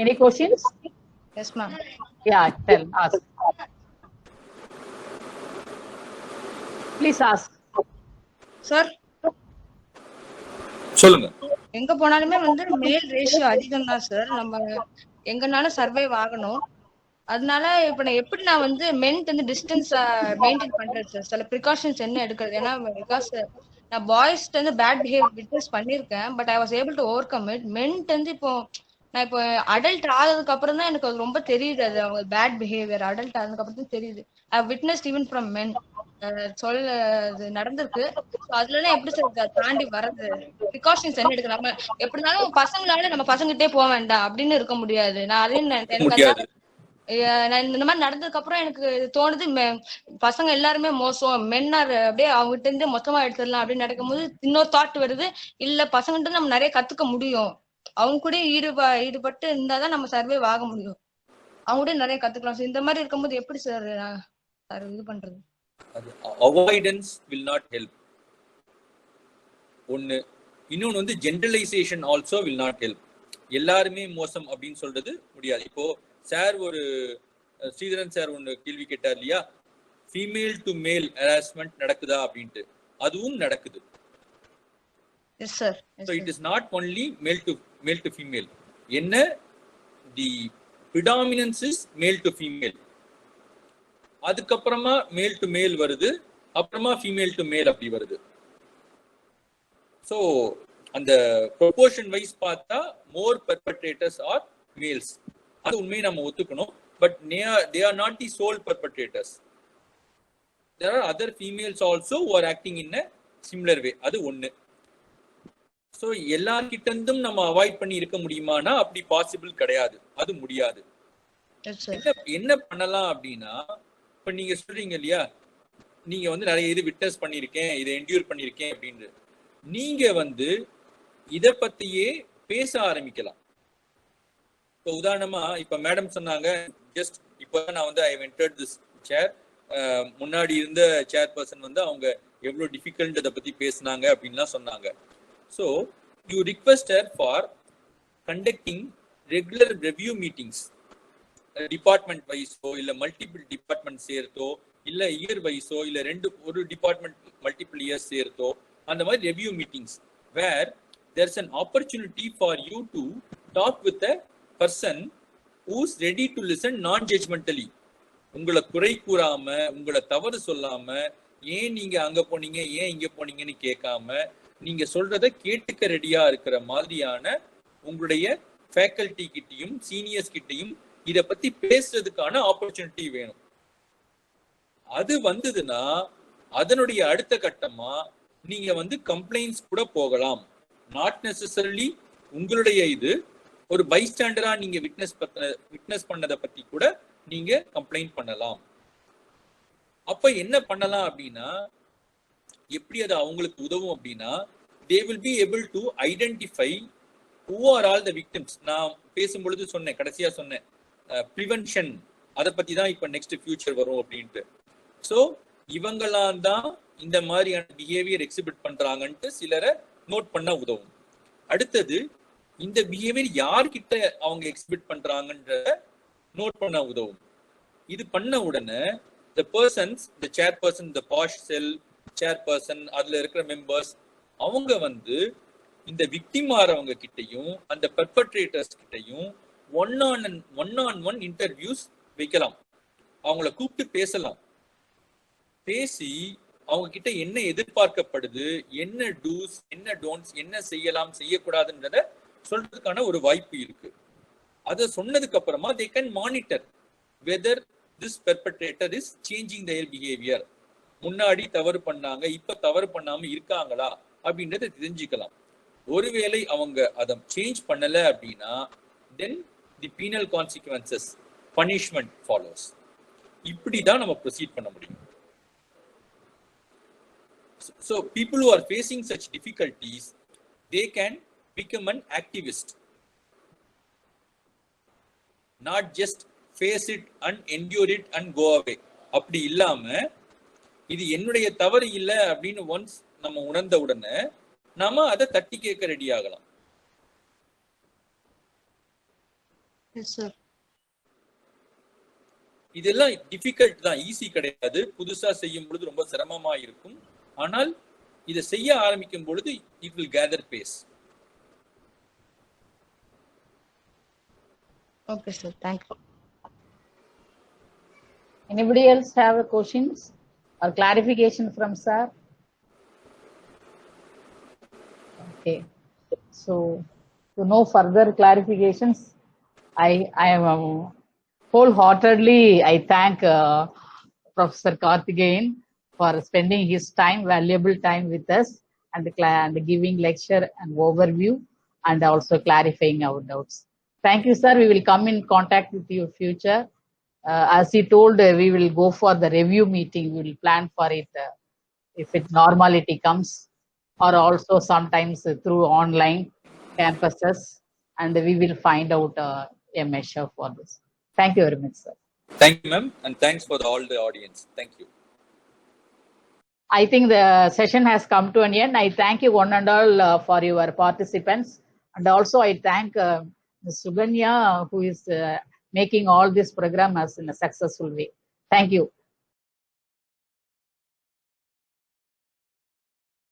any questions? Yes, ma'am. Yeah, ask. Please ask. Sir, சொல்லுங்க. எங்க போனாலுமே வந்து மேல் ratio அதிகம் தான் sir. நம்ம எங்கனாலும் survive ஆகணும். அதனால இப்ப நான் எப்படி நான் வந்து மென்ட் வந்து டிஸ்டன்ஸ் மெயின்டைன் பண்றது சார், சில ப்ரிகாஷன்ஸ் என்ன எடுக்கிறது? ஏன்னா பிகாஸ் நான் பாய்ஸ்ட்டு வந்து பேட் பிஹேவியர் விட்னஸ் பண்ணியிருக்கேன், but I was able to overcome it. மென்ட் வந்து இப்போ நான் இப்போ அடல்ட் ஆனதுக்கு அப்புறம் தான் எனக்கு அது ரொம்ப தெரியுது, அது அவங்க பேட் பிஹேவியர் அடல்ட் ஆனதுக்கு அப்புறம் தான் தெரியுது. ஐ விட்னஸ்ட் ஈவன் ஃப்ரம் மென் அது நடந்திருக்கு. அதுல எப்படி சார் தாண்டி வர்றது? ப்ரிகாஷன்ஸ் என்ன எடுக்க? நம்ம எப்படினாலும் பசங்களால நம்ம பசங்கிட்டே போக வேண்டாம் அப்படின்னு இருக்க முடியாது. நான் அதையும் நான் இந்த மாதிரி நடந்ததுக்கு அப்புறம் எனக்கு தோணுது பசங்க எல்லாருமே மோசம், மென்னார் அப்படியே அவங்ககிட்ட இருந்து மொத்தமா எடுத்துடலாம் அப்படின்னு நடக்கும்போது இன்னொரு தாட் வருது, இல்ல பசங்கிட்ட நம்ம நிறைய கத்துக்க முடியும், அவங்க கூட ஈடுபட்டு இருந்தாதான் நம்ம சர்வே ஆக முடியும், அவங்க கூட நிறைய கத்துக்கலாம். இந்த மாதிரி இருக்கும்போது எப்படி சார் இது பண்றது? அவாய்டன்ஸ் வில் நாட் ஹெல்ப் ஒன்னு. இன்னொன்னு வந்து generalisation also will not help. எல்லாருமே மோசம் அப்படின்னு சொல்றது முடியாது. இப்போ சார் ஒரு ஸ்ரீதரன் சார் ஒன்று கேள்வி கேட்டார் இல்லையா, ஃபீமேல் டு மேல் ஹராஸ்மெண்ட் நடக்குதா அப்படின்ட்டு. அதுவும் நடக்குது. Yes sir. So it is not only மேல் டு ஃபீமேல். என்ன தி ப்ரிடாமினன்ஸ் இஸ் மேல் டு ஃபீமேல். அதுக்கப்புறமா மேல் டு மேல் வருது, அப்புறமா ஃபீமேல் டு மேல் அப்படி வருது. ஸோ அந்த ப்ரொபோர்ஷன் வைஸ் பார்த்தா மோர் பெர்பட்ரேட்டர்ஸ் ஆர் மேல்ஸ். அது உண்மையை நம்ம ஒத்துக்கணும். But they are not the sole perpetrators. There are other females also who are acting in a similar way. அது ஒண்ணு. ஸோ எல்லார்கிட்ட இருந்தும் நம்ம அவாய்ட் பண்ணி இருக்க முடியுமானா அப்படி பாசிபிள் கிடையாது. அது முடியாது. என்ன பண்ணலாம் அப்படின்னா, இப்ப நீங்க சொல்றீங்க இல்லையா, நீங்க வந்து நிறைய இது விட்னஸ் பண்ணிருக்கேன், இதை என்டியூர் பண்ணிருக்கேன் அப்படின்னு. நீங்க வந்து இத பத்தியே பேச ஆரம்பிக்கலாம். இப்போ உதாரணமா இப்ப மேடம் சொன்னாங்க, ஜஸ்ட் இப்போ நான் வந்து ஐ என்டர்ட் திஸ் சேர், முன்னாடி இருந்த சேர்பர்சன் வந்து அவங்க எவ்வளவு டிஃபிகல்ட் அதை பத்தி பேசினாங்க அப்படின்லாம் சொன்னாங்க. So you request her for conducting regular review meetings, department வைஸோ இல்ல மல்டிபிள் டிபார்ட்மெண்ட் சேர்த்தோ இல்ல இயர் வைஸோ இல்ல ஒரு டிபார்ட்மெண்ட் மல்டிபிள் இயர்ஸ் சேர்த்தோ அந்த மாதிரி review meetings where there's an opportunity for you to talk with a person who's ready to listen non-judgmentally. உங்களை குறை கூறாம, உங்களை தவறு சொல்லாம, ஏன் நீங்க அங்க போனீங்க ஏன் இங்க போனீங்கன்னு கேட்காம, நீங்க சொல்றத கேட்டுக்க ரெடியா இருக்கிற மாதிரியான உங்களுடைய ஃபேக்கல்டி கிட்டையும் சீனியர்ஸ் கிட்டையும் இத பத்தி பேசுறதுக்கான ஆப்பர்ச்சுனிட்டி வேணும். அது வந்ததுன்னா அதனுடைய அடுத்த கட்டமா நீங்க வந்து கம்ப்ளைண்ட்ஸ் கூட போகலாம். நாட் நெசசரிலி உங்களுடைய இது ஒரு பைஸ்டாண்டரா நீங்க விட்னஸ் பண்ணதை பத்தி கூட நீங்க கம்ப்ளைண்ட் பண்ணலாம். அப்ப என்ன பண்ணலாம் அப்படின்னா, எப்படி அது அவங்களுக்கு உதவும் அப்படின்னா, they will be able to identify who are all the victims. நான் பேசும்பொழுது சொன்னேன், கடைசியா சொன்னேன் ப்ரிவென்ஷன், அதை பத்தி தான் இப்ப நெக்ஸ்ட் ஃபியூச்சர் வரும் அப்படின்ட்டு. ஸோ இவங்களாம் தான் இந்த மாதிரியான பிஹேவியர் எக்ஸிபிட் பண்றாங்கன்ட்டு சிலரை நோட் பண்ண உதவும். அடுத்தது இந்த பிஹேவியர் யார்கிட்ட அவங்க எக்ஸிபிட் பண்றாங்கன்றத நோட் பண்ண உதவும். இது பண்ண உடனே the persons, the chairperson, the posh cell chairperson, அதுல இருக்கிற மெம்பர்ஸ் அவங்க வந்து இந்த விக்டிம் ஆறவங்க கிட்டையும் அந்த பெர்பட்ரேட்டர்ஸ் கிட்டையும் ஒன் ஆன் ஒன் இன்டர்வியூஸ் வைக்கலாம். அவங்கள கூப்பிட்டு பேசலாம். பேசி அவங்க கிட்ட என்ன எதிர்பார்க்கப்படுது, என்ன டூஸ் என்ன டோன்ட்ஸ், என்ன செய்யலாம் செய்யக்கூடாதுன்றத சொல்றதுக்கான ஒரு வாய்ப்பு இருக்கு. அதை சொன்னதுக்கு அப்புறமா they can monitor whether this perpetrator is changing their behavior. முன்னாடி தவறு பண்ணாங்க, இப்ப தவறு பண்ணாம இருக்காங்களா அப்படின்றத தெரிஞ்சுக்கலாம். ஒருவேளை அவங்க அதை சேஞ்ச் பண்ணல அப்படின்னா then the penal consequences, punishment follows. இப்படிதான் நம்ம ப்ரொசீட் பண்ண முடியும். So people who are facing such difficulties, they can become an activist, not just face it and endure it and go away. அப்படி இல்லாம இது என்னுடைய தவறு இல்லை அப்படின்னு ஒன்ஸ் நம்ம உணர்ந்த உடனே நாம அதை தட்டி கேட்க ரெடி ஆகலாம். இதெல்லாம் டிஃபிகல்ட் தான், ஈஸி கிடையாது. புதுசா செய்யும் பொழுது ரொம்ப சிரமமா இருக்கும். ஆனால் இதை செய்ய ஆரம்பிக்கும் பொழுது it will gather pace. Okay sir, thank you. Anybody else have questions or clarification from sir? Okay, so to know further clarifications, I am wholeheartedly I thank Professor Karthikeyan for spending his time, valuable time with us, and giving lecture and overview and also clarifying our doubts. Thank you, sir. We will come in contact with you future As he told, we will go for the review meeting. We will plan for it if it normality comes, or also sometimes through online campuses, and we will find out a measure for this. Thank you very much, sir. Thank you, ma'am, and thanks for all the audience. Thank you. I think the session has come to an end. I thank you one and all for your participants. And also I thank Ms. Suganya, who is making all this program as in a successful way. Thank you.